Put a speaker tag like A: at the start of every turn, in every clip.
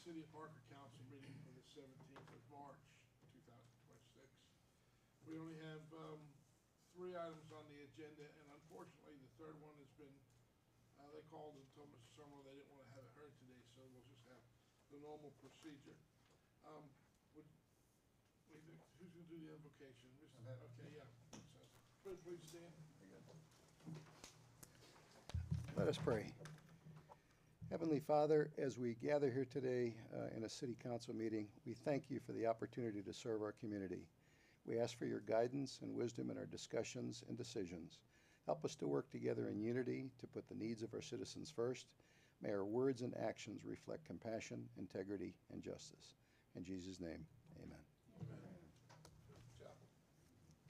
A: City of Parker Council meeting for the 17th of March, 2026. We only have 3 items on the agenda, and unfortunately, the third one has been, they called and told Mr. Summerall they didn't want to have it heard today, so we'll just have the normal procedure. Who's going to do the invocation? Okay, yeah. So, please stand.
B: Let us pray. Heavenly Father, as we gather here today in a city council meeting, we thank you for the opportunity to serve our community. We ask for your guidance and wisdom in our discussions and decisions. Help us to work together in unity to put the needs of our citizens first. May our words and actions reflect compassion, integrity, and justice. In Jesus' name, amen.
A: Amen.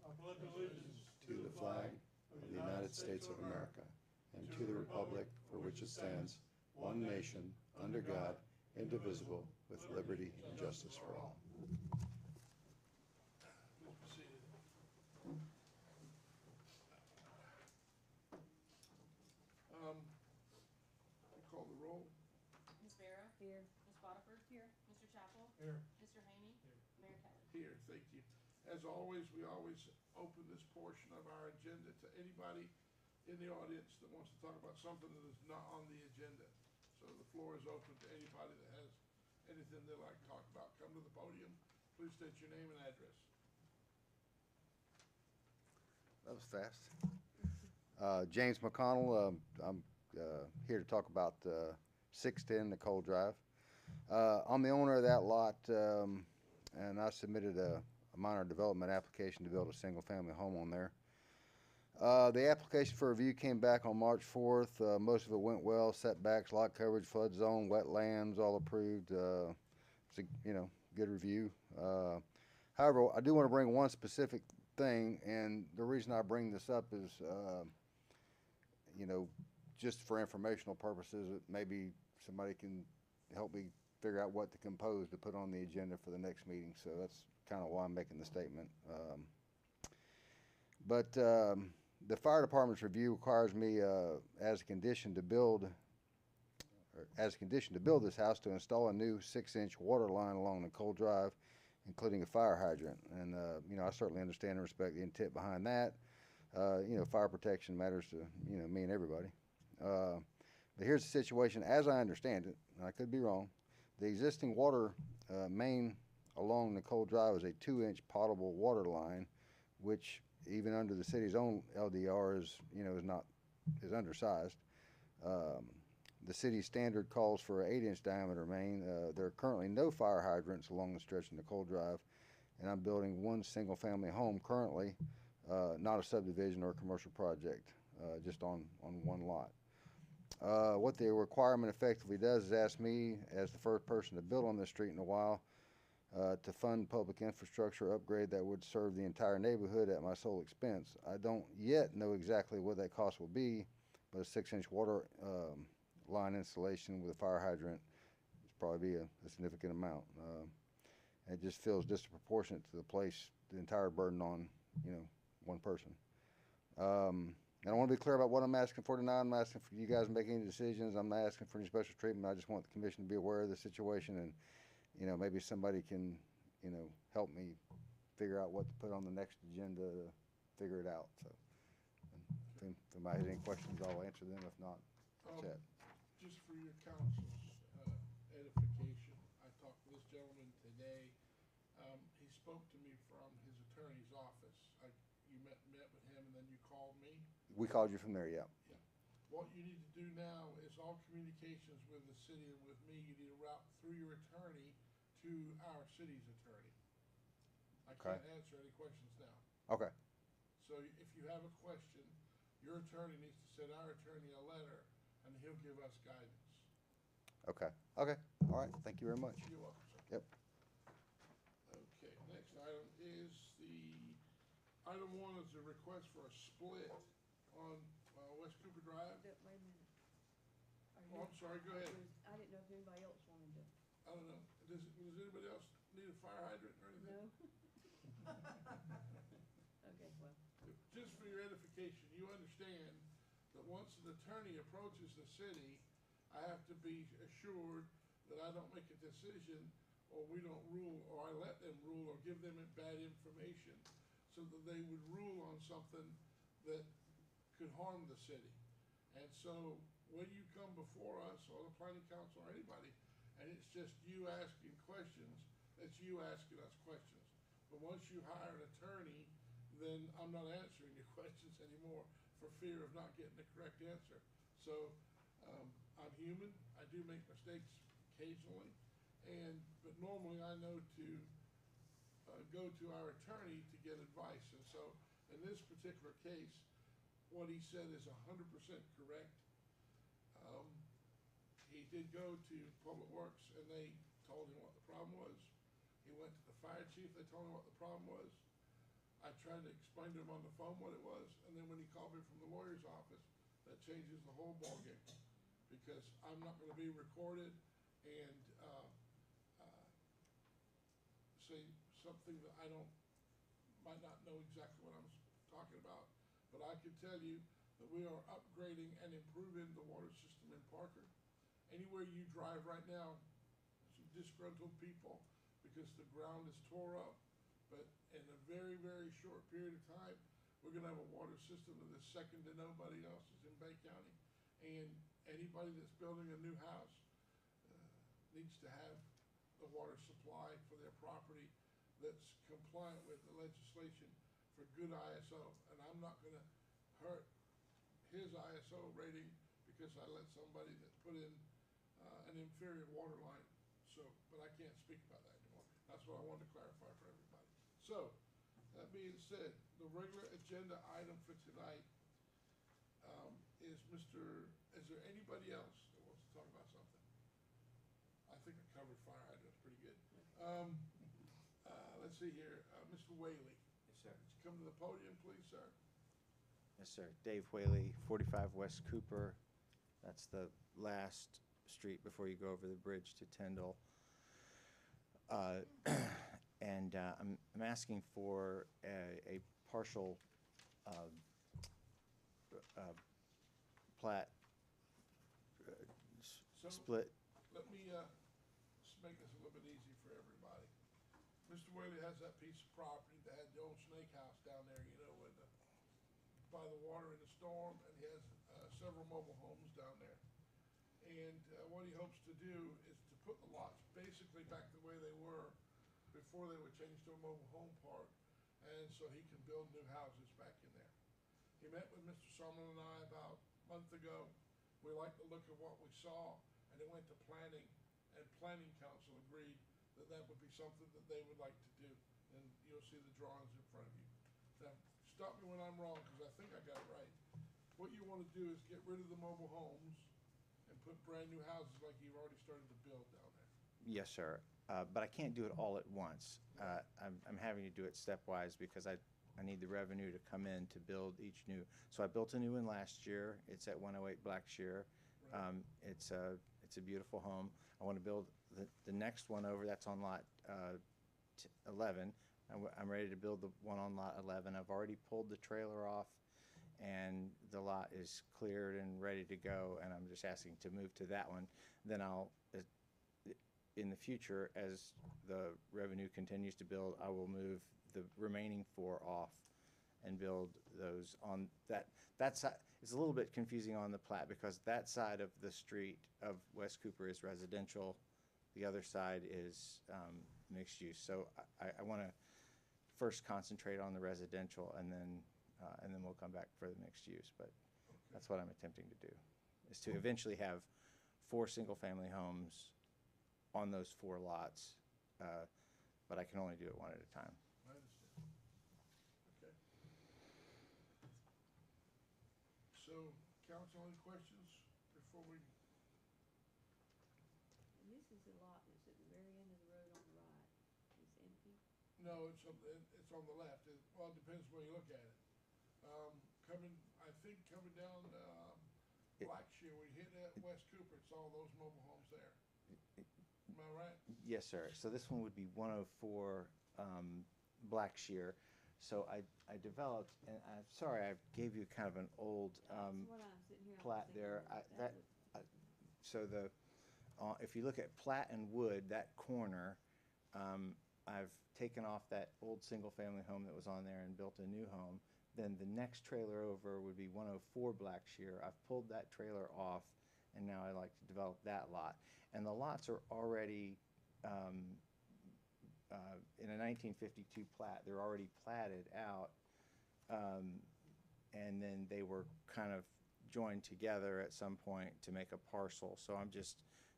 C: I pledge allegiance
B: To the flag of the United States of America and to the republic for which it stands, one nation, under God, indivisible, with liberty and justice for all.
A: Please be seated. We call the roll.
D: Ms. Vera?
E: Here.
D: Ms. Botiford? Here. Mr. Chapel?
C: Here.
D: Mr. Haney?
C: Here.
D: Mayor Kelly?
A: Here, thank you. As always, we always open this portion of our agenda to anybody in the audience that wants to talk about something that is not on the agenda. So the floor is open to anybody that has anything they'd like to talk about. Come to the podium. Please state your name and address.
F: That was fast. James McConnell. I'm here to talk about 610 Nicole Drive. I'm the owner of that lot, and I submitted a minor development application to build a single-family home on there. The application for review came back on March 4th. Most of it went well. Setbacks, lot coverage, flood zone, wetlands, all approved. It's a good review. However, I do want to bring one specific thing, and the reason I bring this up is, just for informational purposes, maybe somebody can help me figure out what to compose to put on the agenda for the next meeting. So that's kind of why I'm making the statement. But the fire department's review requires me, as a condition to build this house, to install a new 6-inch water line along Nicole Drive, including a fire hydrant. And I certainly understand and respect the intent behind that. Fire protection matters to me and everybody. But here's the situation as I understand it, and I could be wrong. The existing water main along Nicole Drive is a 2-inch potable water line, which even under the city's own LDR is undersized. The city standard calls for an 8-inch diameter main. There are currently no fire hydrants along the stretch of Nicole Drive, and I'm building one single-family home currently, not a subdivision or a commercial project, just on one lot. What the requirement effectively does is ask me, as the first person to build on this street in a while, to fund public infrastructure upgrade that would serve the entire neighborhood at my sole expense. I don't yet know exactly what that cost will be, but a 6-inch water line installation with a fire hydrant is probably a significant amount. It just feels disproportionate to the entire burden on one person. And I want to be clear about what I'm asking for tonight. I'm not asking for you guys to make any decisions. I'm not asking for any special treatment. I just want the commission to be aware of the situation, and maybe somebody can help me figure out what to put on the next agenda to figure it out. So if anybody has any questions, I'll answer them. If not, that's it.
A: Just for your council's edification, I talked to this gentleman today. He spoke to me from his attorney's office. You met with him, and then you called me?
F: We called you from there, yeah.
A: Yeah. What you need to do now is all communications with the city and with me, you need to route through your attorney to our city's attorney. I can't answer any questions now.
F: Okay.
A: So if you have a question, your attorney needs to send our attorney a letter, and he'll give us guidance.
F: Okay. Okay. All right. Thank you very much.
A: You're welcome, sir.
F: Yep.
A: Okay, next item is item 1 is a request for a split on West Cooper Drive.
E: Wait a minute.
A: Oh, I'm sorry, go ahead.
E: I didn't know if anybody else wanted to.
A: I don't know. Does anybody else need a fire hydrant or anything?
E: No? Okay, well.
A: Just for your edification, you understand that once an attorney approaches the city, I have to be assured that I don't make a decision, or we don't rule, or I let them rule, or give them bad information, so that they would rule on something that could harm the city. And so, when you come before us, or the planning council, or anybody, and it's just you asking questions, it's you asking us questions. But once you hire an attorney, then I'm not answering your questions anymore for fear of not getting the correct answer. So, I'm human, I do make mistakes occasionally, but normally I know to go to our attorney to get advice. And so, in this particular case, what he said is 100% correct. He did go to Public Works, and they told him what the problem was. He went to the fire chief, they told him what the problem was. I tried to explain to him on the phone what it was, and then when he called me from the lawyer's office, that changes the whole ballgame. Because I'm not gonna be recorded and, say something that might not know exactly what I'm talking about. But I can tell you that we are upgrading and improving the water system in Parker. Anywhere you drive right now, some disgruntled people because the ground is tore up. But in a very, very short period of time, we're gonna have a water system that is second to nobody else's in Bay County. And anybody that's building a new house needs to have the water supply for their property that's compliant with the legislation for good ISO. And I'm not gonna hurt his ISO rating because I let somebody that put in an inferior water line. So, but I can't speak about that anymore. That's what I wanted to clarify for everybody. So, that being said, the regular agenda item for tonight is there anybody else that wants to talk about something? I think I covered fire hydrants pretty good. Let's see here, Mr. Whaley.
C: Yes, sir.
A: Would you come to the podium, please, sir?
C: Yes, sir. Dave Whaley, 45 West Cooper. That's the last street before you go over the bridge to Tyndall. And I'm asking for a partial plat
A: So,
C: split.
A: let me just make this a little bit easy for everybody. Mr. Whaley has that piece of property that had the old snake house down there, you know, by the water in the storm, and he has several mobile homes down there. And what he hopes to do is to put the lots basically back the way they were before they were changed to a mobile home park, and so he can build new houses back in there. He met with Mr. Summerlin and I about a month ago. We liked the look of what we saw, and it went to planning, and planning council agreed that that would be something that they would like to do. And you'll see the drawings in front of you. Now, stop me when I'm wrong, because I think I got it right. What you want to do is get rid of the mobile homes and put brand-new houses like you've already started to build down there.
C: Yes, sir. But I can't do it all at once. I'm having to do it stepwise because I need the revenue to come in to build each new. So I built a new one last year. It's at 108 Blackshear.
A: Right.
C: It's a beautiful home. I want to build the next one over. That's on lot 11. I'm ready to build the one on lot 11. I've already pulled the trailer off, and the lot is cleared and ready to go. And I'm just asking to move to that one. Then I'll, in the future, as the revenue continues to build, I will move the remaining 4 off and build those on that side. It's a little bit confusing on the plat because that side of the street of West Cooper is residential. The other side is mixed use. So I want to first concentrate on the residential, and then we'll come back for the mixed use. But that's what I'm attempting to do, is to eventually have 4 single-family homes on those 4 lots, but I can only do it one at a time.
A: I understand. Okay. So, council, any questions before we?
E: And this is the lot that's at the very end of the road on the right. It's empty.
A: No, it's on the left. Well, it depends where you look at it. Coming down Blackshear, when you hit that West Cooper, it's all those mobile homes there. Am I right?
C: Yes, sir. So this one would be 104 Blackshear. So I developed, and I'm sorry, I gave you kind of an old
E: That's what I'm sitting here. I was
C: plat
E: thinking
C: there.
E: what that
C: So the if you look at Platt and Wood, that corner, I've taken off that old single-family home that was on there and built a new home. Then the next trailer over would be 104 Blackshear. I've pulled that trailer off, and now I like to develop that lot. And the lots are already, in a 1952 plat, they're already platted out. And then they were kind of joined together at some point to make a parcel. So I'm just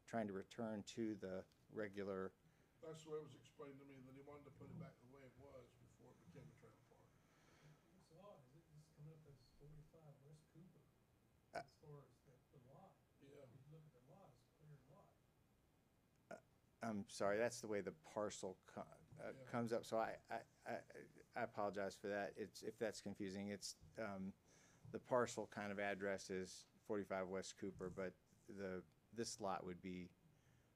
C: trying to return to the regular.
A: That's the way it was explained to me, that he wanted to put it back the way it was before it became a trailer park.
G: It's odd, is it just coming up as 45 West Cooper,
C: Uh,
G: as far as the lot?
A: Yeah.
G: If you look at the lot, it's a clear lot.
C: I'm sorry, that's the way the parcel
A: Yeah.
C: comes up. So I apologize for that. If that's confusing. It's the parcel kind of address is 45 West Cooper, but this lot would be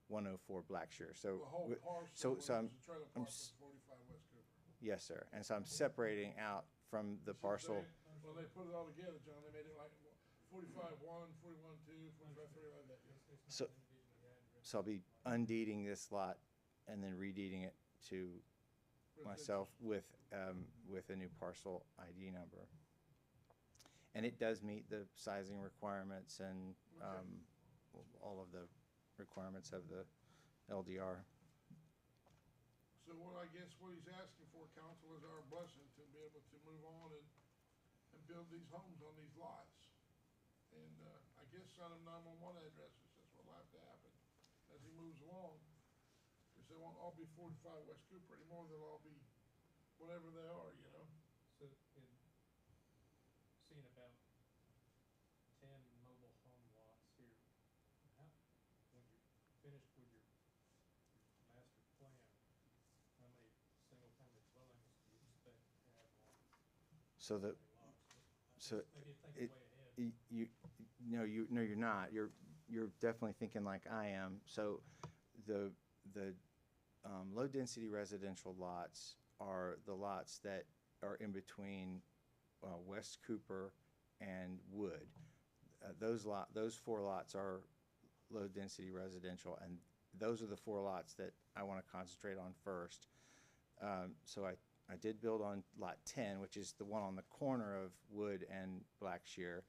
C: 104 Blackshear. So
A: The whole parcel,
C: so
A: when it was
C: I'm
A: a trailer
C: I'm
A: park, was
C: s-
A: 45 West Cooper.
C: yes, sir. And so I'm separating out from the
A: See what I'm
C: parcel.
A: saying? When they put it all together, John, they made it like 45-1, 41-2, 45-3, like that.
G: It's
C: So-
G: not individually addressed.
C: So I'll be undeeding this lot and then redeeding it to myself with a new parcel ID number. And it does meet the sizing requirements and all of the requirements of the LDR.
A: So what I guess what he's asking for, council, is our blessing to be able to move on and build these homes on these lots. And I guess on them 911 addresses, that's what'll have to happen as he moves along. Because they won't all be 45 West Cooper anymore, they'll all be whatever they are, you know?
G: So in seeing about 10 mobile home lots here, how, when you're finished with your master plan, how many single-family dwellings do you expect to have on
C: So the,
G: these lots?
C: so
G: Maybe
C: it-
G: think way ahead.
C: no, you're not. You're definitely thinking like I am. So the low density residential lots are the lots that are in between West Cooper and Wood. Those 4 lots are low density residential, and those are the 4 lots that I want to concentrate on first. So I did build on lot 10, which is the one on the corner of Wood and Blackshear.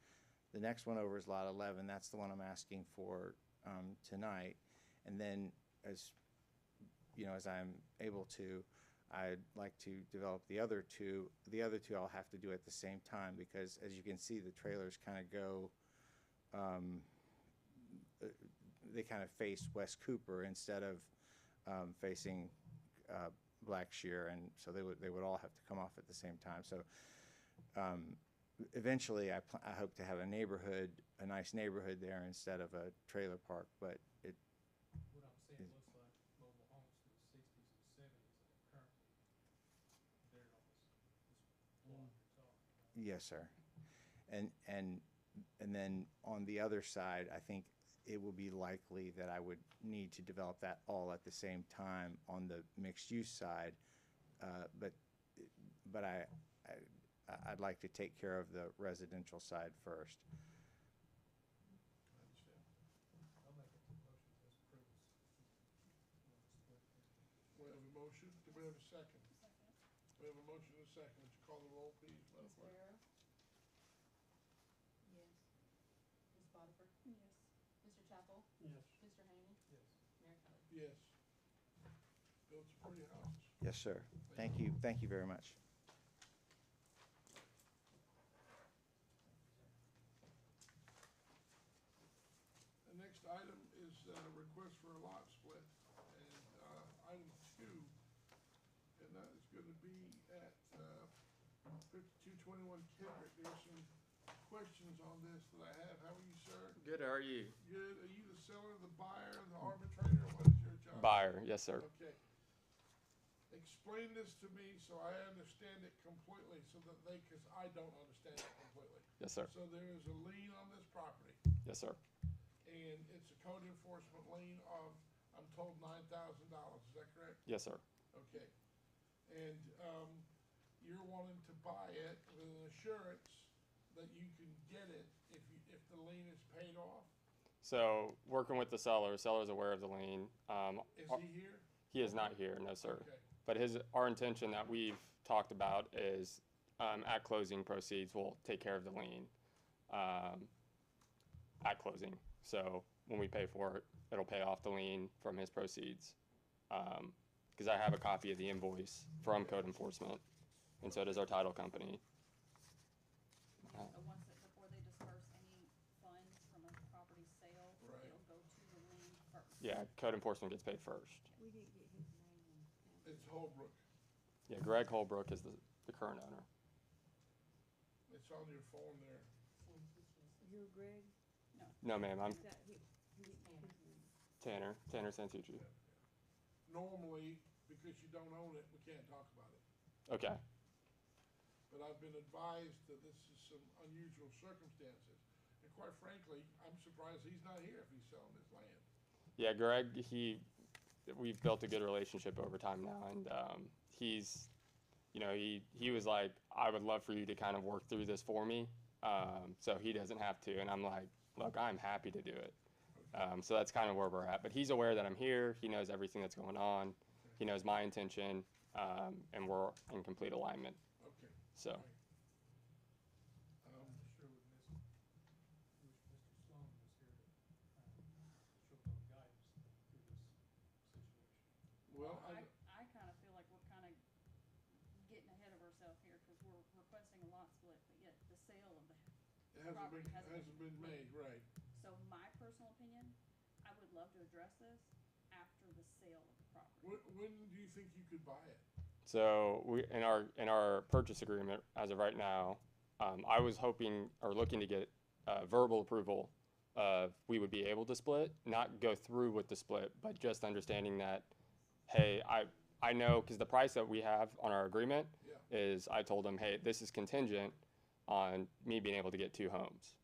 C: The next one over is lot 11. That's the one I'm asking for tonight. And then as I'm able to, I'd like to develop the other 2. The other 2 I'll have to do at the same time because, as you can see, the trailers kind of go, they kind of face West Cooper instead of facing Blackshear, and so they would all have to come off at the same time. So eventually, I hope to have a nice neighborhood there instead of a trailer park. But it,
G: What I'm saying, it looks like mobile homes from the 60s and 70s that are currently there on this block you're talking about.
C: yes, sir. And then on the other side, I think it will be likely that I would need to develop that all at the same time on the mixed-use side. But I'd like to take care of the residential side first.
A: I understand.
G: I'll make a motion to approve this.
A: We have a motion, do we have a second? We have a motion and a second, would you call the roll, please, Madam
D: Ms.
A: Clerk?
D: Barrow,
E: Yes.
D: Ms. Botiford,
E: Yes.
D: Mr. Chapel,
G: Yes.
D: Mr. Haney,
G: Yes.
D: Mayor Kelly.
A: Yes. Builds a pretty house.
C: Yes, sir. Thank you. Thank you very much.
A: The next item is a request for a lot split, and item 2, and that is going to be at 5221 Kendrick. There's some questions on this that I have. How are you, sir?
H: Good, how are you?
A: Good. Are you the seller, the buyer, the arbitrator? What is your job?
H: Buyer, yes, sir.
A: Okay. Explain this to me so I understand it completely, so that because I don't understand it completely.
H: Yes, sir.
A: So there is a lien on this property,
H: Yes, sir.
A: and it's a code enforcement lien of, I'm told, $9,000. Is that correct?
H: Yes, sir.
A: Okay. And you're wanting to buy it with an assurance that you can get it if the lien is paid off?
H: So working with the seller's aware of the lien.
A: Is he here?
H: He is not here, no sir.
A: Okay.
H: But our intention that we've talked about is, at closing proceeds, we'll take care of the lien, at closing. So when we pay for it, it'll pay off the lien from his proceeds. Cause I have a copy of the invoice from code enforcement, and so does our title company.
D: Once before they disperse any funds from a property sale,
A: Right.
D: it'll go to the lien first.
H: Yeah, code enforcement gets paid first.
E: We didn't get his name and.
A: It's Holbrook.
H: Yeah, Greg Holbrook is the current owner.
A: It's on your phone there.
E: You're Greg?
H: No, ma'am, I'm
E: Is that his name?
H: Tanner Santucci.
A: Normally, because you don't own it, we can't talk about it.
H: Okay.
A: But I've been advised that this is some unusual circumstances. And quite frankly, I'm surprised he's not here if he's selling his land.
H: Yeah, Greg, we've built a good relationship over time now, and he's, he was like, I would love for you to kind of work through this for me, so he doesn't have to. And I'm like, look, I'm happy to do it. So that's kind of where we're at. But he's aware that I'm here. He knows everything that's going on. He knows my intention, and we're in complete alignment.
A: Okay.
H: So.
A: All right.
G: I'm not sure with Mr. Sloan was here to, show them guidance through this situation.
A: Well,
D: I kind of feel like we're kind of getting ahead of ourselves here, because we're requesting a lot split, but yet the sale of the,
A: it hasn't
D: property
A: been,
D: hasn't
A: hasn't been made, right.
D: so my personal opinion, I would love to address this after the sale of the property.
A: When do you think you could buy it?
H: So we in our purchase agreement as of right now, I was hoping or looking to get verbal approval of we would be able to split, not go through with the split, but just understanding that, hey, I know because the price that we have on our agreement
A: Yeah.
H: is I told them, hey, this is contingent on me being able to get two homes,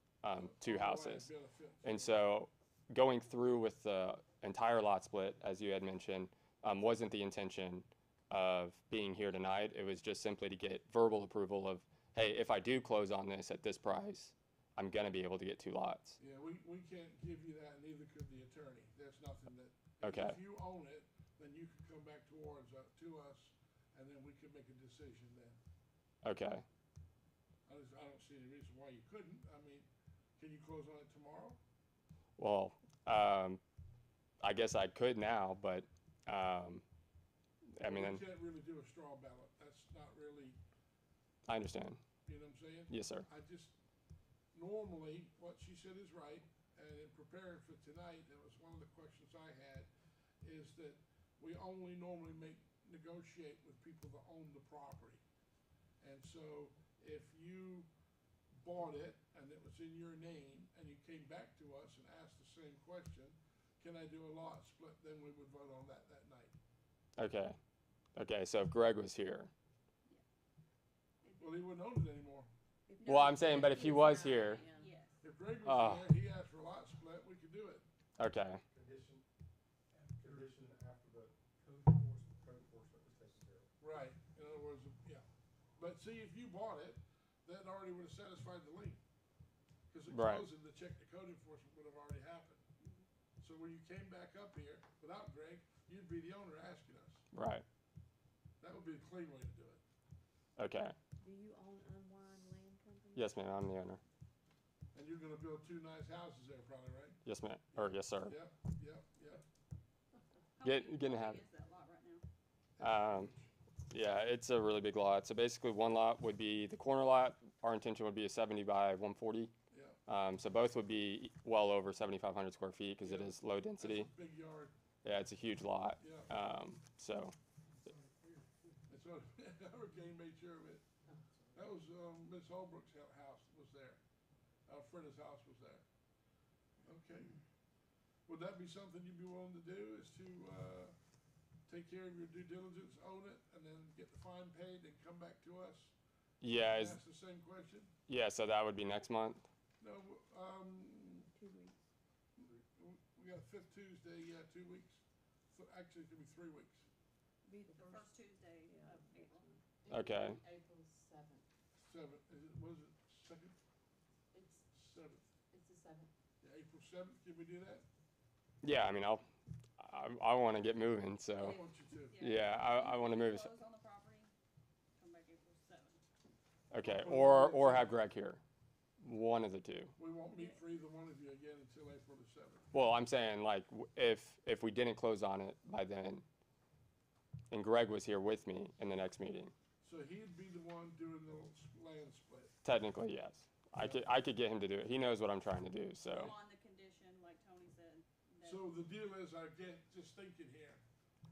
H: two
A: All right,
H: houses,
A: benefit.
H: and so going through with the entire lot split, as you had mentioned, wasn't the intention of being here tonight. It was just simply to get verbal approval of, hey, if I do close on this at this price, I'm gonna be able to get two lots.
A: Yeah, we can't give you that, neither could the attorney. That's nothing that.
H: Okay.
A: If you own it, then you could come back to us, and then we could make a decision then.
H: Okay.
A: I don't see any reason why you couldn't. I mean, can you close on it tomorrow?
H: Well, I guess I could now, but I mean,
A: We can't really do a straw ballot. That's not really,
H: I understand.
A: you know what I'm saying?
H: Yes, sir.
A: I just, normally, what she said is right, and in preparing for tonight, that was one of the questions I had, is that we only normally negotiate with people that own the property. And so, if you bought it and it was in your name, and you came back to us and asked the same question, can I do a lot split, then we would vote on that night.
H: Okay. Okay, so if Greg was here.
A: Well, he wouldn't own it anymore.
H: Well, I'm saying, but if he was here,
D: Yes.
A: If Greg
H: Oh.
A: was there, he asked for a lot split, we could do it.
H: okay.
G: Condition after the code enforcement was taken care of.
A: Right, in other words, yeah. But see, if you bought it, that already would have satisfied the lien. Because at
H: Right.
A: closing, the check to code enforcement would have already happened. So when you came back up here without Greg, you'd be the owner asking us.
H: Right.
A: That would be a clean way to do it.
H: Okay.
E: Do you own Unwind Land Company?
H: Yes, ma'am. I'm the owner.
A: And you're gonna build two nice houses there probably, right?
H: Yes, ma'am. Or yes, sir.
A: Yep, yep, yep.
D: How
H: Get-
D: big
H: getting ahead.
D: is that lot right now?
H: Yeah, it's a really big lot. So basically, one lot would be the corner lot. Our intention would be a 70 by 140.
A: Yeah.
H: So both would be well over 7,500 square feet because it
A: Yeah.
H: is low
A: That's
H: density.
A: a big yard,
H: Yeah, it's a huge lot.
A: yeah.
H: So
A: That's what, Hurricane made sure of it. That was, Miss Holbrook's house was there. Freda's house was there. Okay. Would that be something you'd be willing to do, is to, take care of your due diligence, own it, and then get the fine paid, and come back to us?
H: yeah,
A: And ask the same question?
H: so that would be next month.
A: No,
E: 2 weeks.
A: we got a fifth Tuesday, 2 weeks. Actually, it could be 3 weeks.
E: Be
D: The first Tuesday
E: yeah,
D: of
E: next
D: April.
E: one.
H: Okay.
D: April 7th.
A: 7th, was it second?
D: It's,
A: Seventh,
D: it's the 7th.
A: yeah. April 7th, can we do that?
H: Yeah, I mean, I want to get moving,
A: I
H: so
A: want you to.
H: yeah, I want to move.
D: Close on the property, come back April 7th.
H: Okay,
A: Put it on the
H: or
A: agenda.
H: have Greg here. One of the two.
A: We won't meet for either one of you again until April the 7th.
H: Well, I'm saying like if we didn't close on it by then, and Greg was here with me in the next meeting,
A: So he'd be the one doing the land split.
H: technically yes, I could get him to do it. He knows what I'm trying to do. So
D: On the condition, like Tony said, that.
A: So the deal is, I get, just thinking here,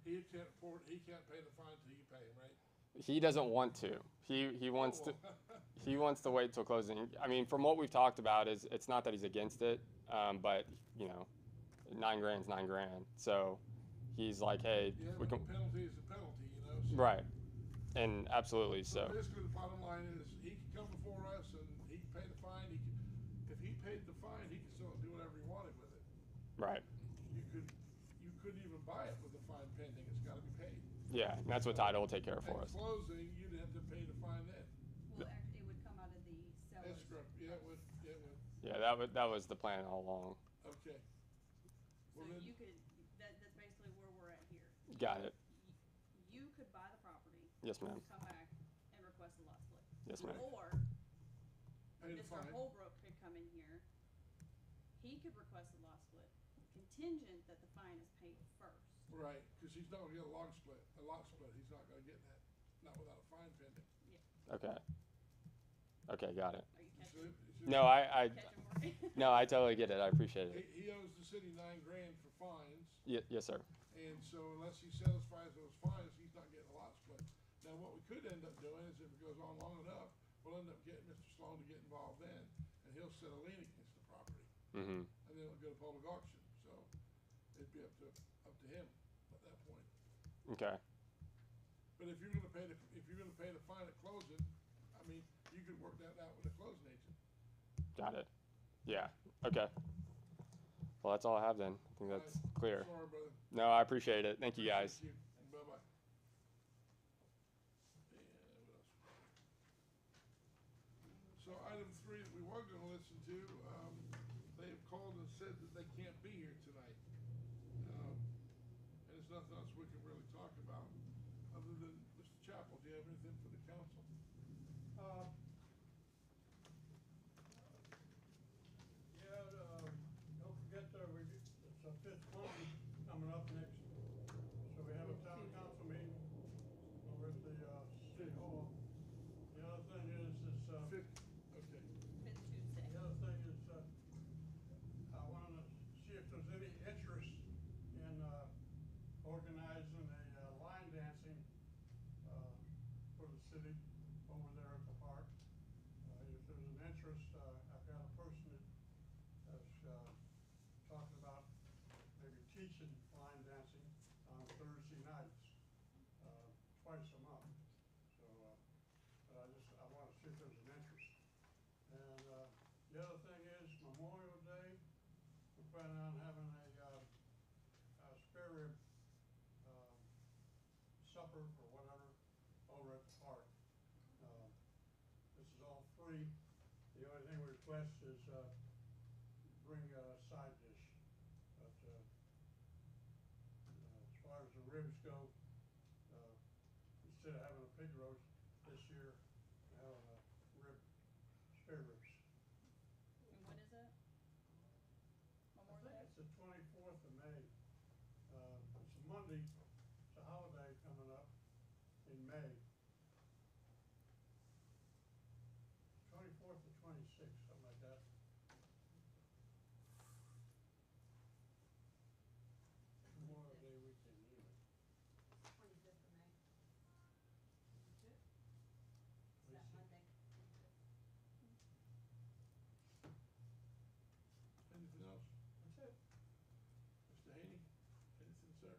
A: he can't afford, he can't pay the fine till you pay him, right?
H: he doesn't want to. He wants to. He wants to wait till closing. I mean, from what we've talked about, is it's not that he's against it, but you know, $9,000's $9,000. So he's like, hey,
A: Yeah,
H: we
A: but
H: can
A: the penalty is a penalty, you know? So-
H: right, and absolutely so.
A: Basically, the bottom line is, he can come before us and he can pay the fine, if he paid the fine, he can still do whatever he wanted with it.
H: Right.
A: You couldn't even buy it with the fine pending, it's gotta be paid.
H: Yeah, and that's what Title will take care of for
A: At
H: us.
A: closing, you'd have to pay the fine then.
D: Well, actually, it would come out of the seller's.
A: Escrow, yeah, it would, yeah, it would,
H: Yeah, that was the plan all along.
A: okay.
D: So
A: Well, then,
D: you could, that's basically where we're at here.
H: Got it.
D: You could buy the property.
H: Yes, ma'am.
D: Come back and request a lot split.
H: Yes, ma'am.
D: Or
A: pay the
D: Mr.
A: fine.
D: Holbrook could come in here, he could request a lot split, contingent that the fine is paid first.
A: Right, cause he's not gonna get a lot split, he's not gonna get that, not without a fine pending.
H: Okay. Okay, got it.
D: Are you
A: You
D: catching,
A: see- you see-
H: No, I
D: catching for me?
H: no, I totally get it. I appreciate it.
A: He owes the city $9,000 for fines,
H: Yes, sir.
A: and so unless he satisfies those fines, he's not getting a lot split. Now, what we could end up doing is if it goes on long enough, we'll end up getting Mr. Sloan to get involved then, and he'll set a lien against the property,
H: Mm-hmm.
A: and then it'll go to public auction, so it'd be up to him at that point.
H: Okay.
A: But if you're gonna pay the fine at closing, I mean, you could work that out with a closing agent.
H: Got it. Yeah. Okay. Well, that's all I have then. I think that's clear.
A: Sorry, brother.
H: No, I appreciate it. Thank you, guys.
A: Thank you. Bye-bye. And what else? So item 3 that we were gonna listen to, they have called and said that they can't be here tonight. And there's nothing else we can really talk about, other than, Mr. Chappell, do you have anything for the council?
I: Don't forget it's our 5th Monday coming up next, so we have a town council meeting over at the, city hall. The other thing is,
A: Okay.
D: Fifth
I: the
D: Tuesday.
I: other thing is, I wanted to see if there's any interest in, organizing a, line dancing, for the city over there at the park. If there's an interest, I've got a person that's, talking about maybe teaching line dancing on Thursday nights, twice a month. So, but I wanna see if there's an interest. And, the other thing is Memorial Day, we're planning on having a spare rib, supper or whatever over at the park. This is all free. The only thing we request is, bring a side dish. But, as far as the ribs go, instead of having a pig roast this year, we're having a spare ribs.
D: And when is it?
I: I
D: Memorial
I: think
D: Day?
I: it's the 24th of May. It's a Monday, it's a holiday coming up in May. 24th or 26th, something like that. Memorial Day weekend, anyway.
E: 25th of May. Is that
I: 26th.
E: Monday?
A: Anything else?
I: That's it.
A: Mr. Haney, anything, sir?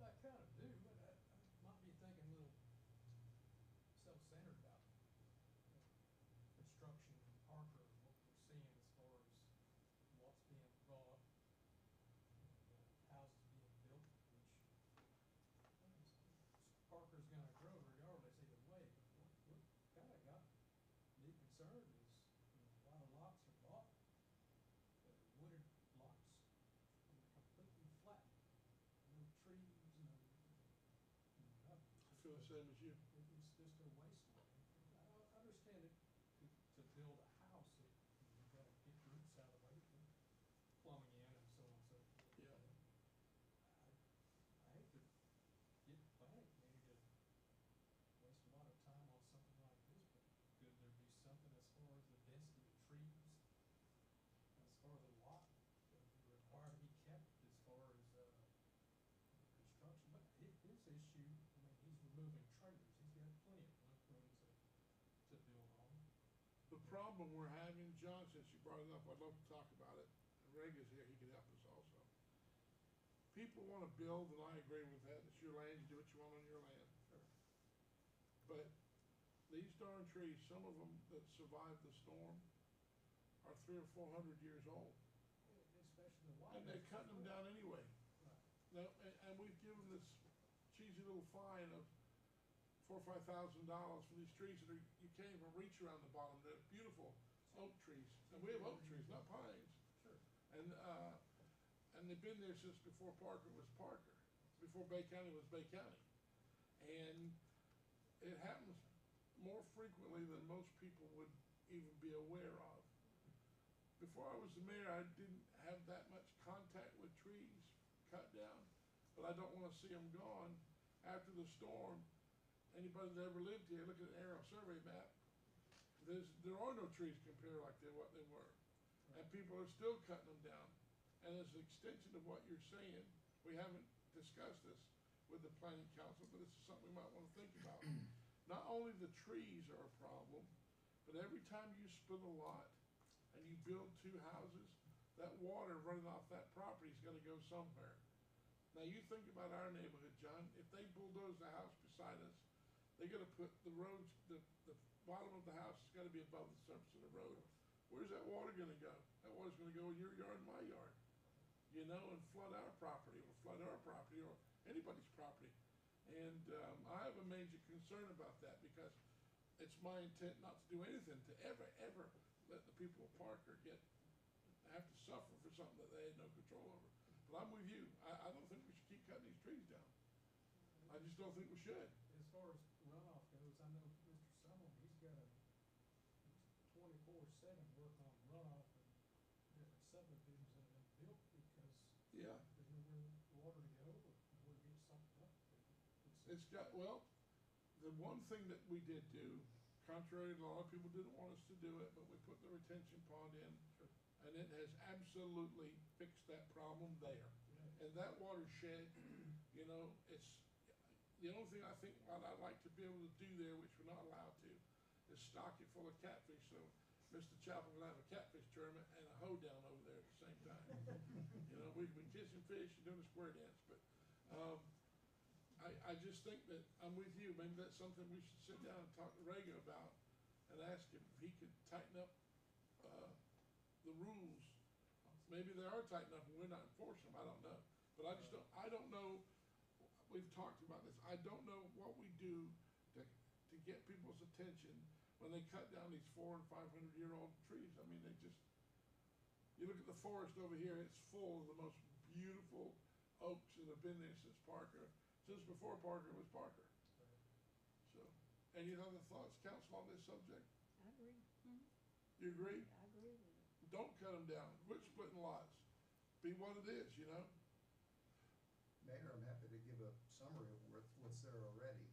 G: I kind of do, but I might be thinking a little self-centered about construction in Parker, and what we're seeing as far as what's being bought, houses being built, which Parker's gonna grow regardless either way, but what kinda got me concerned is, a lot of lots are bought that are
A: the same as you.
G: It was just a wasteland. I understand it, to build a house, you gotta get roots out of the way, put plumbing in and so on and so forth.
A: Yeah.
G: I hate to get planning committee to waste a lot of time on something like this, but could there be something as far as the density of trees? As far as the lot, required to be kept as far as, construction, but his issue, I mean, he's removing trailers, he's got plenty of room to build on.
A: The problem we're having, John, since you brought it up, I'd love to talk about it. Reg is here, he could help us also. People wanna build, and I agree with that, it's your land, you do what you want on your land. But these darn trees, some of them that survived the storm are 300 or 400 years old.
G: Especially the wild.
A: And they're cutting them down anyway.
G: Right.
A: Now, and we've given this cheesy little fine of $4,000 or $5,000 for these trees that are, you can't even reach around the bottom. They're beautiful oak trees, and we have oak trees, not pines.
G: Sure.
A: And they've been there since before Parker was Parker, before Bay County was Bay County. And it happens more frequently than most people would even be aware of. Before I was the mayor, I didn't have that much contact with trees cut down, but I don't wanna see them gone. After the storm, anybody that ever lived here, look at an aerial survey map, there are no trees compared like what they were. And people are still cutting them down. And as an extension of what you're saying, we haven't discussed this with the planning council, but this is something we might wanna think about. Not only the trees are a problem, but every time you split a lot and you build two houses, that water running off that property's gotta go somewhere. Now, you think about our neighborhood, John, if they bulldoze the house beside us, they gotta put the roads, the bottom of the house has gotta be above the surface of the road. Where's that water gonna go? That water's gonna go in your yard and my yard, you know, and flood our property, or anybody's property. And, I have a major concern about that, because it's my intent not to do anything to ever let the people of Parker have to suffer for something that they had no control over. But I'm with you, I don't think we should keep cutting these trees down. I just don't think we should.
G: As far as runoff goes, I know Mr. Summerall, he's got a 24/7 work on runoff and different subdivisions that have been built because
A: Yeah.
G: there's nowhere water to go or nowhere to get sucked up.
A: It's got, well, the one thing that we did do, contrary to a lot of people didn't want us to do it, but we put the retention pond in, and it has absolutely fixed that problem there. And that watershed, you know, it's, the only thing I think what I'd like to be able to do there, which we're not allowed to, is stock it full of catfish, so Mr. Chapel can have a catfish tournament and a hoedown over there at the same time. You know, we can be kissing fish and doing a square dance, but, I just think that, I'm with you, maybe that's something we should sit down and talk to Rega about, and ask him if he could tighten up, the rules. Maybe they are tight enough and we're not enforcing them, I don't know. But I don't know, we've talked about this, I don't know what we do to get people's attention when they cut down these 400 and 500-year-old trees. I mean, you look at the forest over here, it's full of the most beautiful oaks that have been there since before Parker was Parker. So, any other thoughts, council, on this subject?
E: I agree.
A: You agree?
E: I agree with it.
A: Don't cut them down, quit splitting lots, be what it is, you know?
B: Mayor, I'm happy to give a summary of what's there already.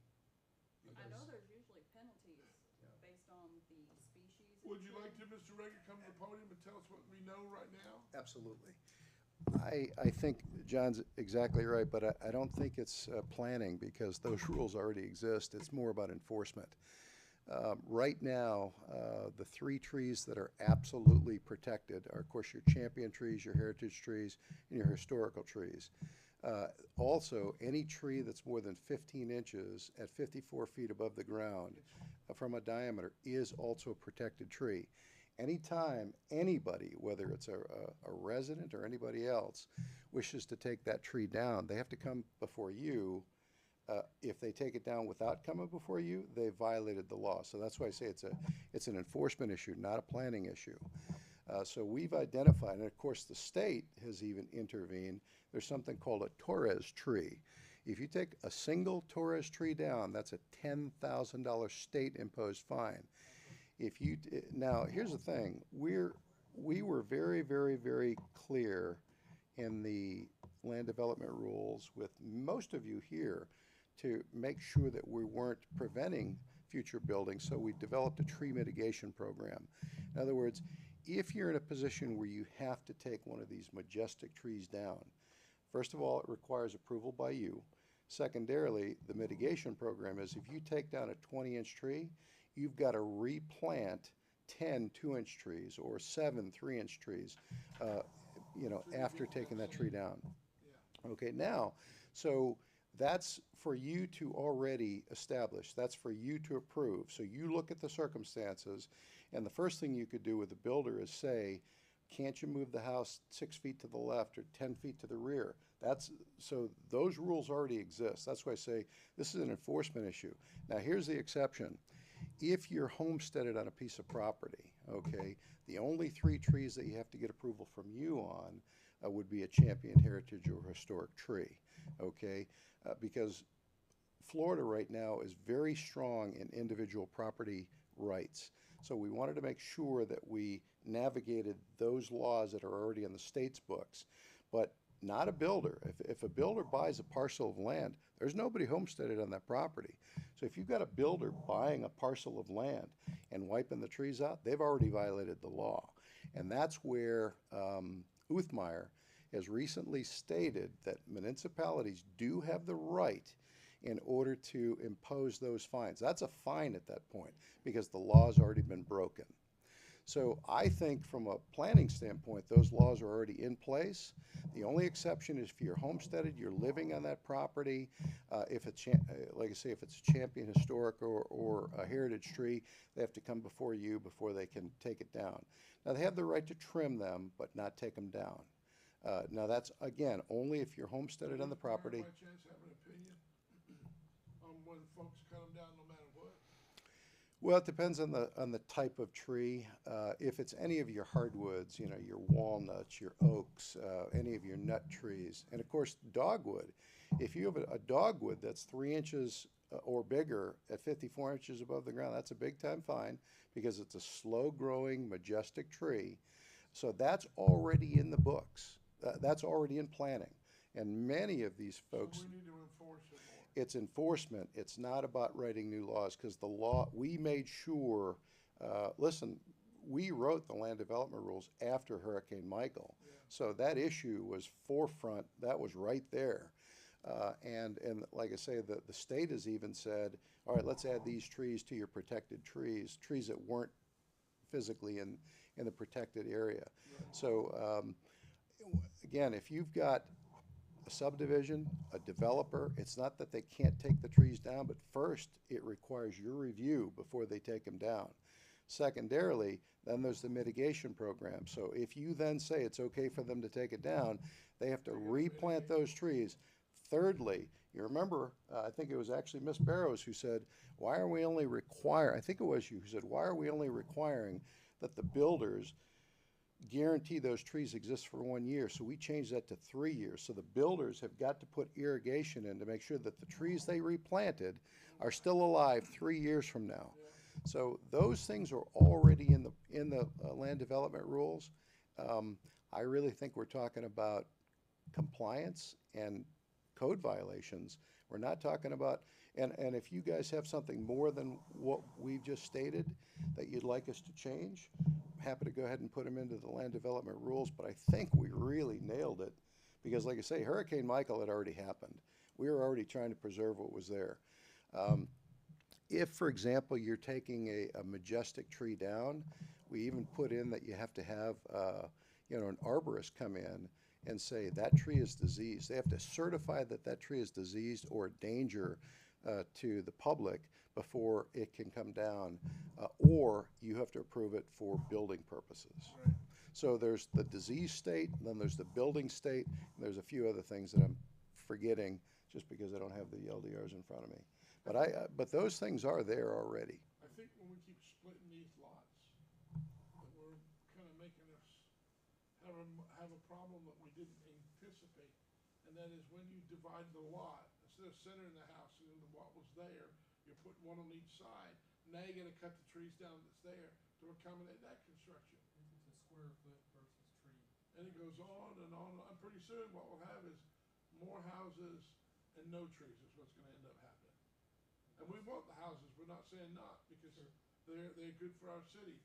D: I know
B: because-
D: there's usually penalties
B: Yeah.
D: based on the species. of
A: Would you like
D: tree.
A: to, Mr. Reagan, come to the podium and tell us what we know right now?
B: Absolutely. I think John's exactly right, but I don't think it's planning, because those rules already exist. It's more about enforcement. Right now, the 3 trees that are absolutely protected are, of course, your champion trees, your heritage trees, and your historical trees. Also, any tree that's more than 15 inches at 54 feet above the ground from a diameter is also a protected tree. Anytime anybody, whether it's a resident or anybody else, wishes to take that tree down, they have to come before you. If they take it down without coming before you, they violated the law. So that's why I say it's an enforcement issue, not a planning issue. So we've identified, and of course the state has even intervened, there's something called a Torres tree. If you take a single Torres tree down, that's a $10,000 state-imposed fine. If you, now, here's the thing, we were very, very, very clear in the land development rules with most of you here to make sure that we weren't preventing future building, so we developed a tree mitigation program. In other words, if you're in a position where you have to take one of these majestic trees down, first of all, it requires approval by you. Secondarily, the mitigation program is if you take down a 20-inch tree, you've got to replant 10 2-inch trees or 7 3-inch trees, after taking that tree down.
A: Yeah.
B: Okay, now, so that's for you to already establish. That's for you to approve. So you look at the circumstances, and the first thing you could do with the builder is say, can't you move the house 6 feet to the left or 10 feet to the rear? So those rules already exist. That's why I say this is an enforcement issue. Now, here's the exception. If you're homesteaded on a piece of property, okay, the only 3 trees that you have to get approval from you on would be a champion heritage or historic tree, okay? Because Florida right now is very strong in individual property rights. So we wanted to make sure that we navigated those laws that are already in the state's books, but not a builder. If a builder buys a parcel of land, there's nobody homesteaded on that property. So if you've got a builder buying a parcel of land and wiping the trees out, they've already violated the law. And that's where Uthmeier has recently stated that municipalities do have the right in order to impose those fines. That's a fine at that point because the law's already been broken. So I think from a planning standpoint, those laws are already in place. The only exception is if you're homesteaded, you're living on that property. If it's, like I say, if it's a champion historic or a heritage tree, they have to come before you before they can take it down. Now, they have the right to trim them, but not take them down. Now, that's, again, only if you're homesteaded on the property.
A: By chance have an opinion on when folks cut them down no matter what?
B: Well, it depends on the type of tree. If it's any of your hardwoods, your walnuts, your oaks, any of your nut trees, and of course dogwood. If you have a dogwood that's 3 inches or bigger at 54 inches above the ground, that's a big time fine because it's a slow growing majestic tree. So that's already in the books. That's already in planning. And many of these folks.
A: So we need to enforce it more.
B: It's enforcement. It's not about writing new laws because the law, we made sure, listen, we wrote the land development rules after Hurricane Michael.
A: Yeah.
B: So that issue was forefront, that was right there. And like I say, the state has even said, all right, let's add these trees to your protected trees that weren't physically in the protected area.
A: Right.
B: So again, if you've got a subdivision, a developer, it's not that they can't take the trees down, but first it requires your review before they take them down. Secondarily, then there's the mitigation program. So if you then say it's okay for them to take it down, they have to replant those trees. Thirdly, you remember, I think it was actually Ms. Barrows who said, why are we only requiring, I think it was you who said, why are we only requiring that the builders guarantee those trees exist for 1 year? So we changed that to 3 years. So the builders have got to put irrigation in to make sure that the trees they replanted are still alive 3 years from now. So those things are already in the land development rules. I really think we're talking about compliance and code violations. We're not talking about, and if you guys have something more than what we've just stated that you'd like us to change, I'm happy to go ahead and put them into the land development rules, but I think we really nailed it because, like I say, Hurricane Michael had already happened. We were already trying to preserve what was there. If, for example, you're taking a majestic tree down, we even put in that you have to have an arborist come in and say that tree is diseased. They have to certify that that tree is diseased or a danger to the public before it can come down, or you have to approve it for building purposes.
A: Right.
B: So there's the disease state, and then there's the building state, and there's a few other things that I'm forgetting just because I don't have the LDRs in front of me. But those things are there already.
A: I think when we keep splitting these lots, that we're kind of making us have a problem that we didn't anticipate. And that is when you divide the lot, instead of centering the house and what was there, you're putting one on each side. Now you gotta cut the trees down that's there to accommodate that construction.
G: If it's a square foot versus tree.
A: And it goes on and on, and pretty soon what we'll have is more houses and no trees is what's gonna end up happening. And we want the houses, we're not saying not, because
G: Sure.
A: they're good for our city,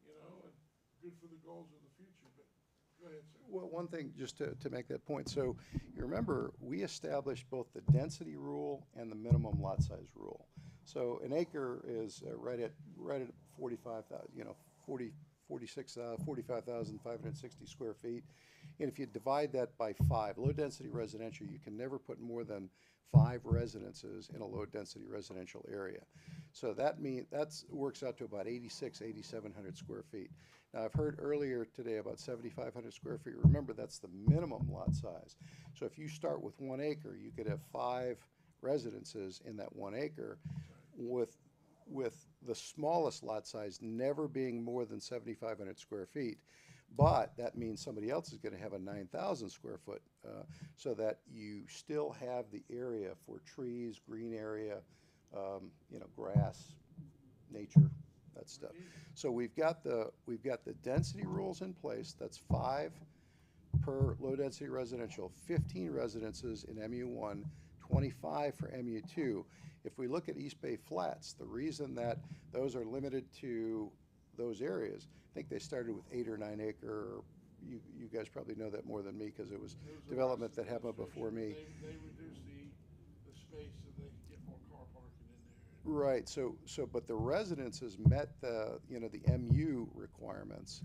A: you know, and good for the goals of the future, but, go ahead, sir.
B: Well, one thing, just to make that point, so you remember, we established both the density rule and the minimum lot size rule. So an acre is right at 45,000, 45,560 square feet. And if you divide that by 5, low-density residential, you can never put more than 5 residences in a low-density residential area. So that works out to about 8,700 square feet. Now, I've heard earlier today about 7,500 square feet. Remember, that's the minimum lot size. So if you start with 1 acre, you could have 5 residences in that 1 acre, with the smallest lot size never being more than 7,500 square feet. But that means somebody else is gonna have a 9,000 square foot, so that you still have the area for trees, green area, grass, nature, that stuff. So we've got the density rules in place, that's 5 per low-density residential, 15 residences in MU1, 25 for MU2. If we look at East Bay Flats, the reason that those are limited to those areas, I think they started with 8 or 9 acre, you guys probably know that more than me, because it was
A: There was a
B: development that
A: West
B: happened before me.
A: They reduced the space so they could get more car parking in there.
B: Right, but the residences met the MU requirements,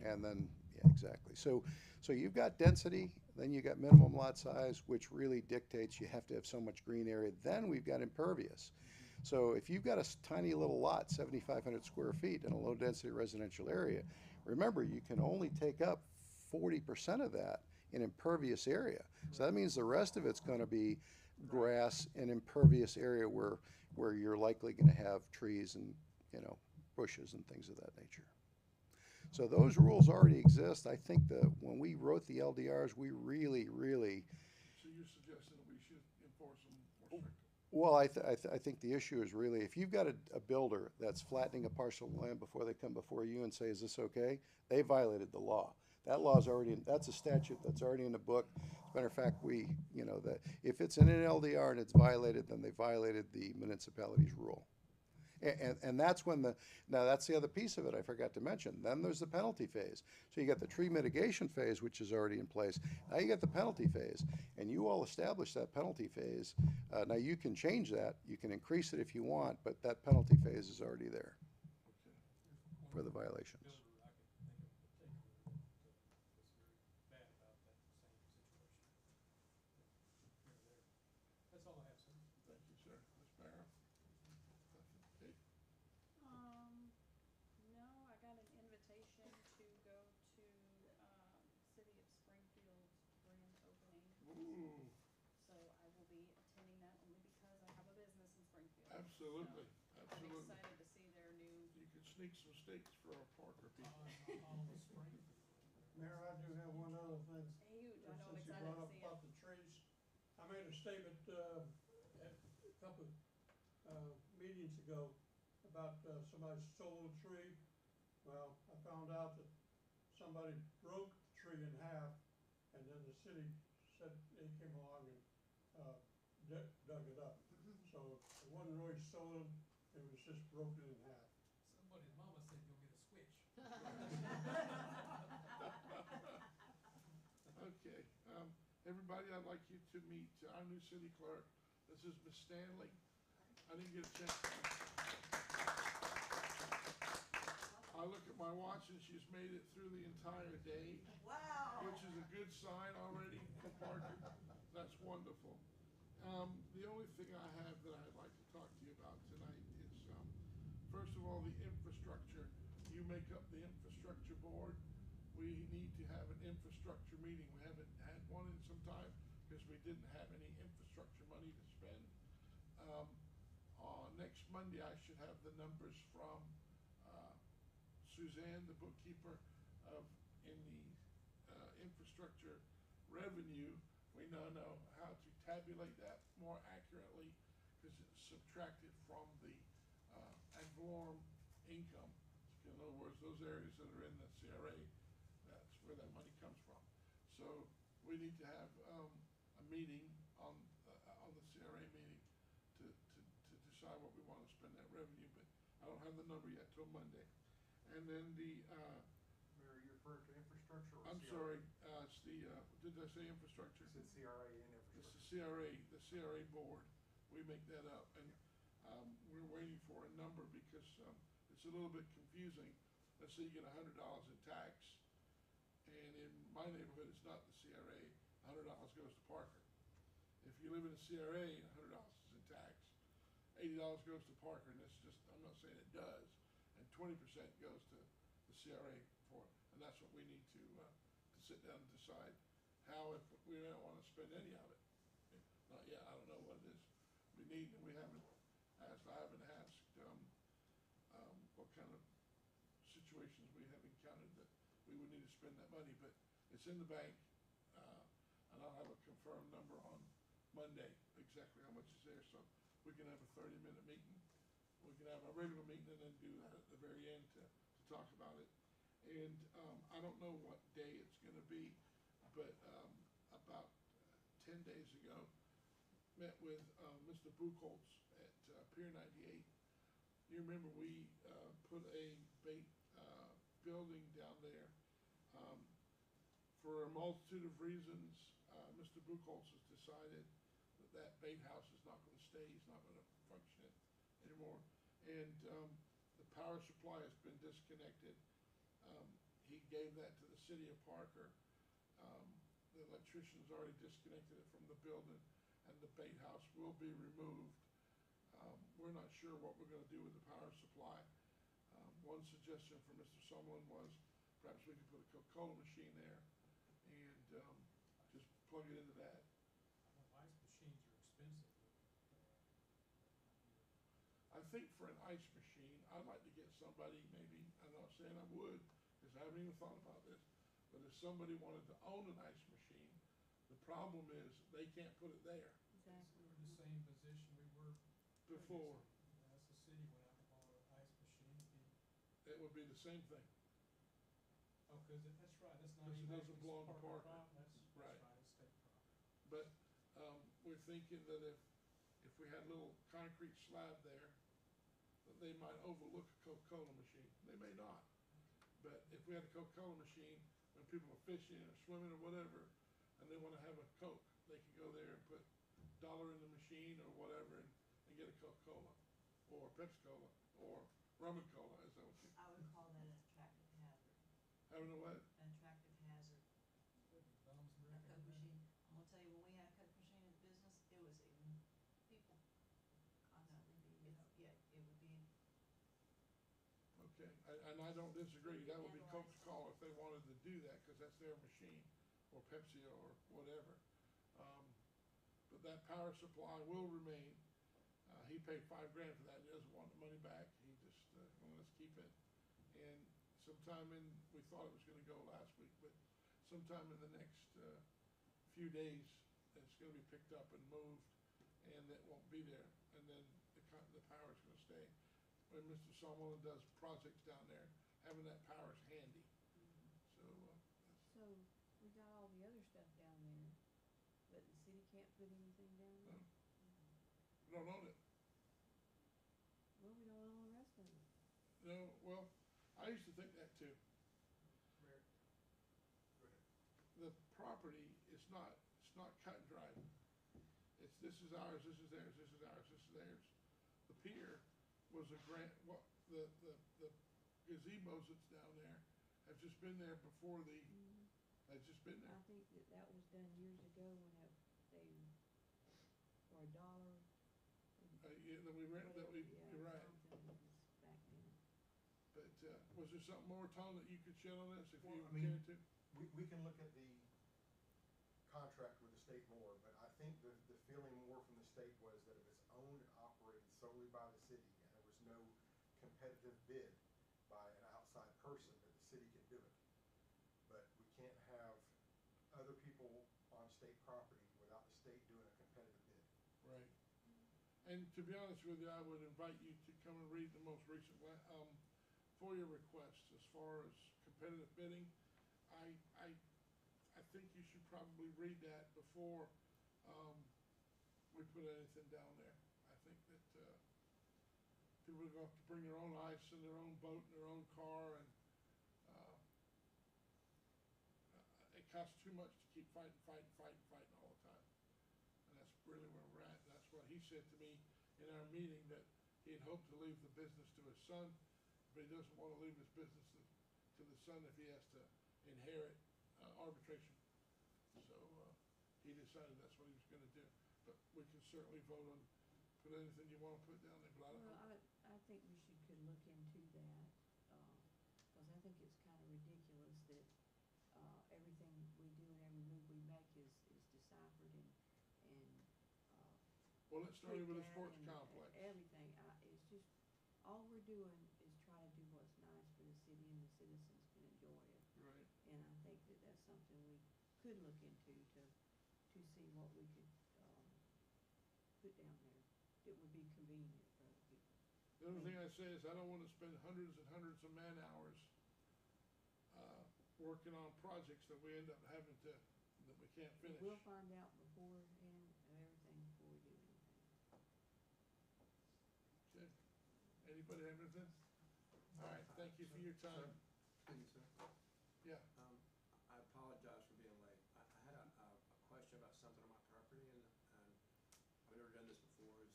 B: and then, yeah, exactly. So you've got density, then you got minimum lot size, which really dictates you have to have so much green area. Then we've got impervious. So if you've got a tiny little lot, 7,500 square feet in a low-density residential area, remember, you can only take up 40% of that in impervious area. So that means the rest of it's gonna be grass and impervious area where you're likely gonna have trees and, bushes and things of that nature. So those rules already exist. I think when we wrote the LDRs, we really,
A: So you're suggesting that we should enforce them more strictly?
B: well, I think the issue is really, if you've got a builder that's flattening a parcel of land before they come before you and say, is this okay? They violated the law. That law's already, that's a statute that's already in the book. As a matter of fact, that if it's in an LDR and it's violated, then they violated the municipality's rule. And that's when now that's the other piece of it I forgot to mention. Then there's the penalty phase. So you got the tree mitigation phase, which is already in place. Now you got the penalty phase, and you all established that penalty phase. Now you can change that, you can increase it if you want, but that penalty phase is already there
A: Okay.
B: for the violations.
G: Builder I could think of in particular that was very bad about that same situation. Here or there. That's all I have, sir.
A: Thank you, sir. Ms. Barrow? Kate?
D: No, I got an invitation to go to, City of Springfield's grand opening.
A: Ooh,
D: So I will be attending that only because I have a business in Springfield.
A: absolutely,
D: I'm
A: absolutely.
D: excited to see their new,
A: You could sneak some steaks for our Parker people.
G: On the Springfield.
I: Mayor, I do have one other thing.
D: huge, I know, I'm
I: Since you
D: excited
I: brought
D: to
I: up
D: see it.
I: about the trees, I made a statement, at a couple, meetings ago about, somebody stole a tree. Well, I found out that somebody broke the tree in half, and then the city said they came along and, dug it up. So it wasn't really stolen, it was just broken in half.
G: Somebody's mama said go get a switch.
A: Okay, everybody, I'd like you to meet our new city clerk. This is Ms. Stanley. I didn't get a chance. I look at my watch and she's made it through the entire day. Wow. Which is a good sign already for Parker. That's wonderful. The only thing I have that I'd like to talk to you about tonight is, first of all, the infrastructure. You make up the infrastructure board. We need to have an infrastructure meeting. We haven't had one in some time because we didn't have any infrastructure money to spend. Next Monday, I should have the numbers from Suzanne, the bookkeeper, in the infrastructure revenue. We now know how to tabulate that more accurately, because it's subtracted from the, ad valorem income. In other words, those areas that are in the CRA, that's where that money comes from. So we need to have, a meeting on the CRA meeting to decide what we wanna spend that revenue, but I don't have the number yet till Monday. And then the,
J: Mayor, you referring to infrastructure or
A: I'm
J: CRA?
A: sorry, it's the, did I say infrastructure?
J: You said CRA and
A: It's
J: infrastructure.
A: the CRA board, we make that up, and, we're waiting for a number because, it's a little bit confusing. Let's say you get $100 in tax, and in my neighborhood, it's not the CRA, $100 goes to Parker. If you live in a CRA, $100 is in tax, $80 goes to Parker, and it's just, I'm not saying it does, and 20% goes to the CRA for it, and that's what we need to sit down and decide how, if we don't wanna spend any of it. Not yet, I don't know what it is we need, and we haven't asked, I haven't asked, what kind of situations we have encountered that we would need to spend that money, but it's in the bank, and I'll have a confirmed number on Monday, exactly how much is there, so we can have a 30-minute meeting. We can have a regular meeting and then do that at the very end to talk about it. And, I don't know what day it's gonna be, but, about 10 days ago, met with, Mr. Buchholz at, Pier 98. You remember we, put a bait, building down there, for a multitude of reasons. Mr. Buchholz has decided that that bait house is not gonna stay, he's not gonna function it anymore. And, the power supply has been disconnected. He gave that to the city of Parker. The electrician's already disconnected it from the building, and the bait house will be removed. We're not sure what we're gonna do with the power supply. One suggestion from Mr. Summerlin was perhaps we could put a Coca-Cola machine there and, just plug it into that.
G: Well, ice machines are expensive.
A: I think for an ice machine, I'd like to get somebody, maybe, I'm not saying I would, because I haven't even thought about this, but if somebody wanted to own an ice machine, the problem is they can't put it there
E: Exactly.
G: We're in the same position we were
A: before.
G: As the city went out and bought an ice machine,
A: It would be the same thing.
G: oh, cause that's right, that's not
A: Because it
G: even
A: doesn't
G: actually
A: belong to Parker.
G: That's
A: Right.
G: right, it's state property.
A: But, we're thinking that if we had a little concrete slab there, that they might overlook a Coca-Cola machine. They may not. But if we had a Coca-Cola machine, when people are fishing or swimming or whatever, and they wanna have a Coke, they can go there and put $1 in the machine or whatever and get a Coca-Cola, or Pepsi-Cola, or rum and cola, as I would say.
K: I would call that an attractive hazard,
A: Having a what?
K: an attractive hazard.
G: Dom's
K: A Coke
G: recommending.
K: machine, I'm gonna tell you, when we had a Coke machine in business, it was a, people constantly be, yeah, it would be,
A: Okay, and I don't disagree, that would be
K: Handle
A: Coke's
K: ice.
A: call if they wanted to do that, cause that's their machine, or Pepsi or whatever. But that power supply will remain. He paid $5 grand for that, he doesn't want the money back, he just, wanted us to keep it. And sometime we thought it was gonna go last week, but sometime in the next, few days, it's gonna be picked up and moved, and it won't be there, and then the power's gonna stay. When Mr. Summerlin does projects down there, having that power's handy, so,
E: So, we got all the other stuff down there, but the city can't put anything down
A: No.
E: there?
A: we don't own it.
E: Well, we don't own the rest of it.
A: No, well, I used to think that too.
J: Mayor, go ahead.
A: The property is not cut and dried. It's, this is ours, this is theirs, this is ours, this is theirs. The pier was a grant, the gazebos that's down there have just been there before they've just been there.
E: I think that was done years ago when they, for $1.
A: Yeah, that we rented, that we,
E: Yeah,
A: you're right.
E: something was back then.
A: But, was there something more, Tom, that you could shed on this if
J: Well,
A: you
J: I mean,
A: cared to?
J: We can look at the contract with the state board, but I think the feeling more from the state was that if it's owned and operated solely by the city, and there was no competitive bid by an outside person, that the city can do it. But we can't have other people on state property without the state doing a competitive
A: And to be honest with you, I would invite you to come and read the most recent, FOIA request as far as competitive bidding. I think you should probably read that before, we put anything down there. I think that, people are gonna have to bring their own ice and their own boat and their own car, and, it costs too much to keep fighting all the time. And that's really where we're at. And that's what he said to me in our meeting, that he'd hoped to leave the business to his son, but he doesn't wanna leave his business to the son if he has to inherit, arbitration. So, he decided that's what he was gonna do. But we can certainly vote on, put anything you wanna put down there, but I don't know.
E: Well, I think we could look into that, cause I think it's kinda ridiculous that, everything we do and every move we make is deciphered and,
A: Well, it started with a
E: put
A: sports
E: down and
A: complex.
E: everything, it's just, all we're doing is try to do what's nice for the city and the citizens can enjoy it.
A: Right.
E: And I think that that's something we could look into to see what we could, put down there that would be convenient for other people.
A: The only thing I say is I don't wanna spend hundreds and hundreds of man hours, working on projects that we end up having to, that we can't finish.
E: We'll find out beforehand of everything before we do anything.
A: Okay. Anybody have anything? All right, thank you for your time.
L: Excuse me, sir.
A: Yeah.
L: I apologize for being late. I had a question about something on my property, and I've never done this before. Is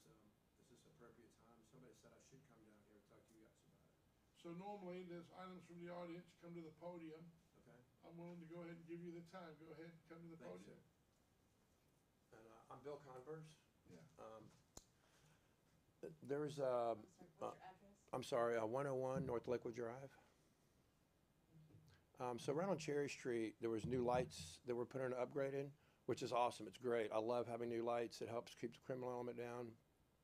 L: this appropriate time? Somebody said I should come down here and talk to you guys about it.
A: So normally, there's items from the audience, come to the podium.
L: Okay?
A: I'm willing to go ahead and give you the time. Go ahead, come to the
L: Thank you,
A: podium.
L: sir. And I'm Bill Converse.
A: Yeah.
L: There's,
D: I'm sorry, what's your address?
L: I'm sorry, 101 North Lakewood Drive. So right on Cherry Street, there was new lights that were put in and upgraded, which is awesome. It's great. I love having new lights. It helps keep the criminal element down.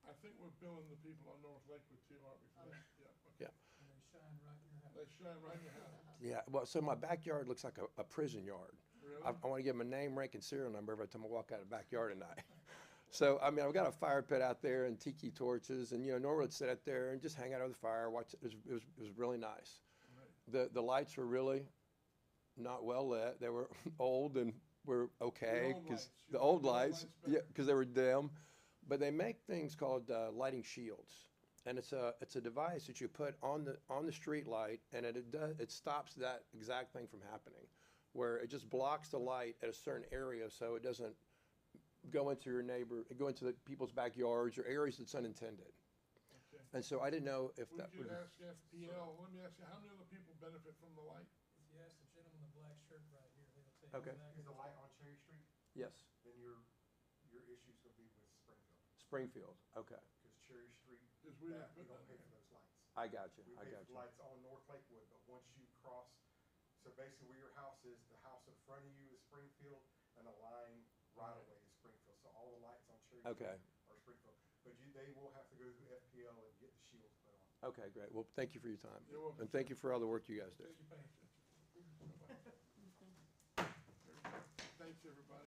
A: I think we're billing the people on North Lakewood too, aren't we, for that? Yeah. Okay.
L: Yeah.
G: And they shine right in your house.
A: They shine right in your house.
L: Yeah, well, so my backyard looks like a prison yard.
A: Really?
L: I want to give them a name, rank, and serial number every time I walk out of the backyard at night. So, I mean, I've got a fire pit out there and tiki torches, and, Nora would sit out there and just hang out over the fire, watch. It was really nice.
A: Right.
L: The lights were really not well lit. They were old and were okay,
A: old
L: because
A: lights. You
L: the
A: like
L: old
A: the old
L: lights,
A: lights
L: yeah,
A: better?
L: because they were dim. But they make things called lighting shields, and it's a device that you put on the street light, and it stops that exact thing from happening, where it just blocks the light at a certain area so it doesn't go into the people's backyards or areas that's unintended.
A: Okay.
L: And so I didn't know if
A: We
L: that
A: could
L: would.
A: ask FPL, let me ask you, how many other people benefit from the light?
G: If you ask the gentleman in the black shirt right here, he'll tell you
L: Okay.
G: exactly.
J: Is the light on Cherry Street?
L: Yes,
J: Then your issue's gonna be with Springfield,
L: Springfield. Okay,
J: because Cherry Street,
A: Because we
J: that,
A: didn't
J: we
A: put
J: don't
A: that
J: pay
A: there.
J: for those lights.
L: I got you.
J: We
L: I
J: pay
L: got
J: for
L: you.
J: the lights on North Lakewood, but once you cross, so basically where your house is, the house in front of you is Springfield, and the line right away is Springfield, so all the lights on Cherry
L: Okay.
J: Street are Springfield. But they will have to go through FPL and get the shields put on.
L: Okay, great. Well, thank you for your time.
A: You're welcome,
L: And thank you for all the work you guys do.
A: Thank you, thanks, everybody.